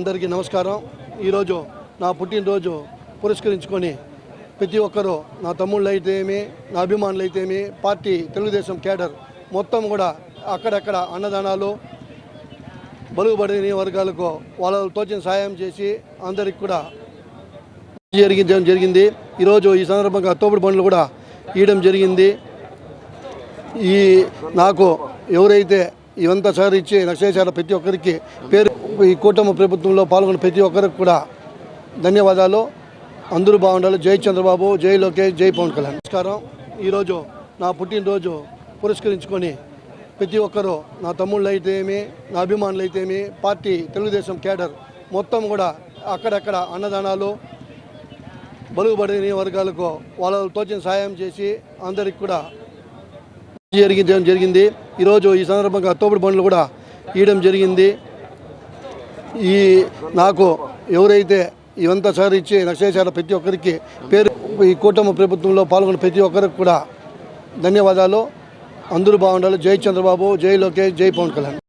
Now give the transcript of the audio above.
అందరికీ నమస్కారం. ఈరోజు నా పుట్టినరోజు పురస్కరించుకొని ప్రతి ఒక్కరూ, నా తమ్ముళ్ళు అయితేమి, నా అభిమానులు అయితేమి, పార్టీ తెలుగుదేశం క్యాడర్ మొత్తం కూడా అక్కడక్కడ అన్నదానాలు, బలుగుబడిన వర్గాలకు వాళ్ళ తోచిన సాయం చేసి అందరికి కూడా జరిగింది. ఈరోజు ఈ సందర్భంగా తోపుడు బండ్లు కూడా ఇవ్వడం జరిగింది. నాకు ఎవరైతే ఇవంతా సహకరించి నాకు చేశారో ప్రతి ఒక్కరికి పేరు, ఈ కూటమి ప్రభుత్వంలో పాల్గొన్న ప్రతి ఒక్కరికి కూడా ధన్యవాదాలు. అందరూ బాగుండాలి. జై చంద్రబాబు, జై లోకేష్, జై పవన్ కళ్యాణ్. నమస్కారం. ఈరోజు నా పుట్టినరోజు పురస్కరించుకొని ప్రతి ఒక్కరూ, నా తమ్ముళ్ళు అయితేమి, నా అభిమానులు అయితేమి, పార్టీ తెలుగుదేశం క్యాడర్ మొత్తం కూడా అక్కడక్కడ అన్నదానాలు, బలుగుబడిన వర్గాలకు వాళ్ళ తోచిన సాయం చేసి అందరికి కూడా జరిగింది. ఈరోజు ఈ సందర్భంగా తోపుడు బండ్లు కూడా ఇవ్వడం జరిగింది. నాకు ఎవరైతే ఇవంతా సహకరించి నాకు చేశారో ప్రతి ఒక్కరికి పేరు, ఈ కూటమి ప్రభుత్వంలో పాల్గొన్న ప్రతి ఒక్కరికి కూడా ధన్యవాదాలు. అందరూ బాగుండాలి. జై చంద్రబాబు, జై లోకేష్, జై పవన్ కళ్యాణ్.